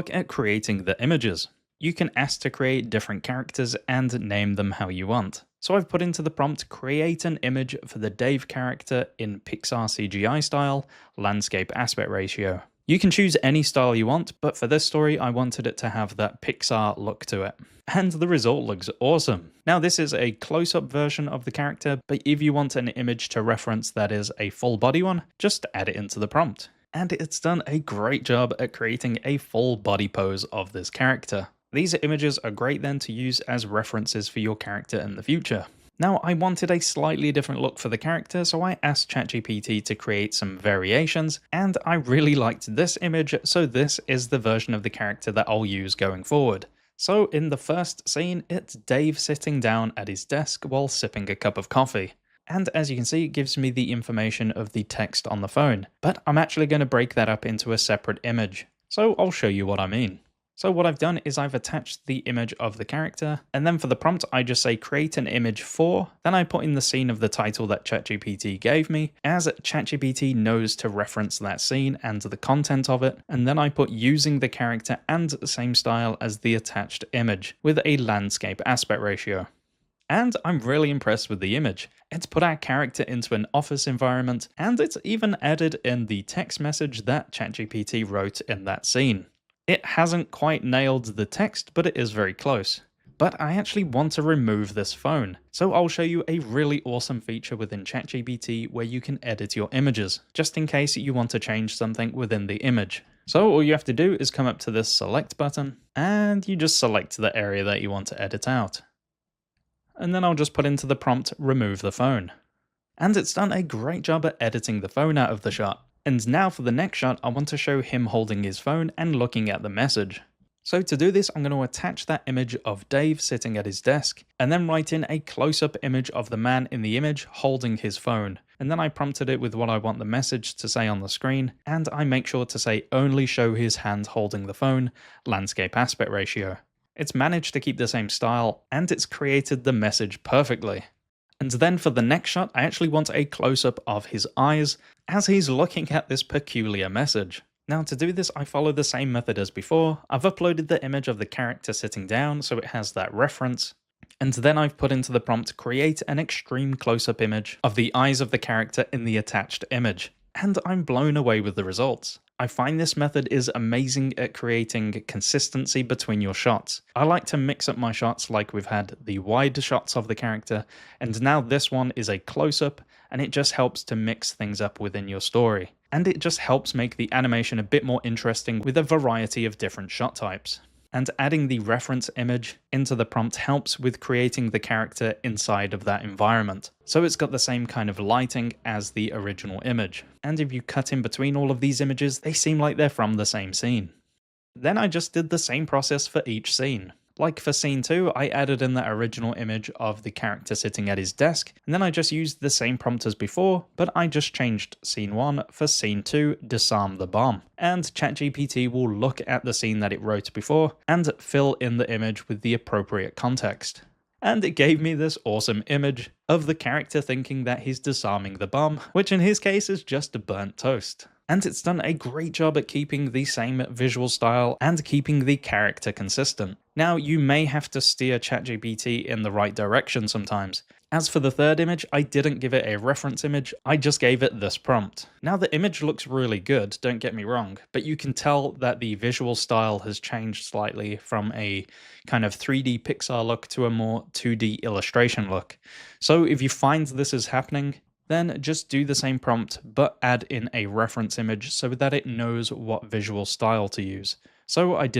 Look at creating the images. You can ask to create different characters and name them how you want. So I've put into the prompt, create an image for the Dave character in Pixar CGI style, landscape aspect ratio. You can choose any style you want, but for this story I wanted it to have that Pixar look to it. And the result looks awesome. Now this is a close-up version of the character, but if you want an image to reference that is a full body one, just add it into the prompt. And it's done a great job at creating a full body pose of this character. These images are great then to use as references for your character in the future. Now I wanted a slightly different look for the character, so I asked ChatGPT to create some variations, and I really liked this image, so this is the version of the character that I'll use going forward. So in the first scene, it's Dave sitting down at his desk while sipping a cup of coffee. And as you can see, it gives me the information of the text on the phone, but I'm actually going to break that up into a separate image. So I'll show you what I mean. So what I've done is I've attached the image of the character, and then for the prompt I just say create an image for, then I put in the scene of the title that ChatGPT gave me, as ChatGPT knows to reference that scene and the content of it, and then I put using the character and the same style as the attached image, with a landscape aspect ratio. And I'm really impressed with the image. It's put our character into an office environment, and it's even added in the text message that ChatGPT wrote in that scene. It hasn't quite nailed the text, but it is very close. But I actually want to remove this phone, so I'll show you a really awesome feature within ChatGPT where you can edit your images, just in case you want to change something within the image. So all you have to do is come up to this select button, and you just select the area that you want to edit out. And then I'll just put into the prompt, remove the phone. And it's done a great job at editing the phone out of the shot. And now for the next shot, I want to show him holding his phone and looking at the message. So to do this, I'm going to attach that image of Dave sitting at his desk, and then write in a close-up image of the man in the image holding his phone. And then I prompted it with what I want the message to say on the screen, and I make sure to say only show his hand holding the phone, landscape aspect ratio. It's managed to keep the same style, and it's created the message perfectly. And then for the next shot, I actually want a close-up of his eyes as he's looking at this peculiar message. Now to do this, I follow the same method as before. I've uploaded the image of the character sitting down so it has that reference. And then I've put into the prompt, create an extreme close-up image of the eyes of the character in the attached image. And I'm blown away with the results. I find this method is amazing at creating consistency between your shots. I like to mix up my shots like we've had the wide shots of the character, and now this one is a close-up, and it just helps to mix things up within your story. And it just helps make the animation a bit more interesting with a variety of different shot types. And adding the reference image into the prompt helps with creating the character inside of that environment. So it's got the same kind of lighting as the original image. And if you cut in between all of these images, they seem like they're from the same scene. Then I just did the same process for each scene. Like for scene 2, I added in that original image of the character sitting at his desk, and then I just used the same prompt as before, but I just changed scene 1 for scene 2, disarm the bomb. And ChatGPT will look at the scene that it wrote before and fill in the image with the appropriate context. And it gave me this awesome image of the character thinking that he's disarming the bomb, which in his case is just a burnt toast. And it's done a great job at keeping the same visual style and keeping the character consistent. Now, you may have to steer ChatGPT in the right direction sometimes. As for the third image, I didn't give it a reference image, I just gave it this prompt. Now the image looks really good, don't get me wrong, but you can tell that the visual style has changed slightly from a kind of 3D Pixar look to a more 2D illustration look. So if you find this is happening, then just do the same prompt, but add in a reference image so that it knows what visual style to use. So I did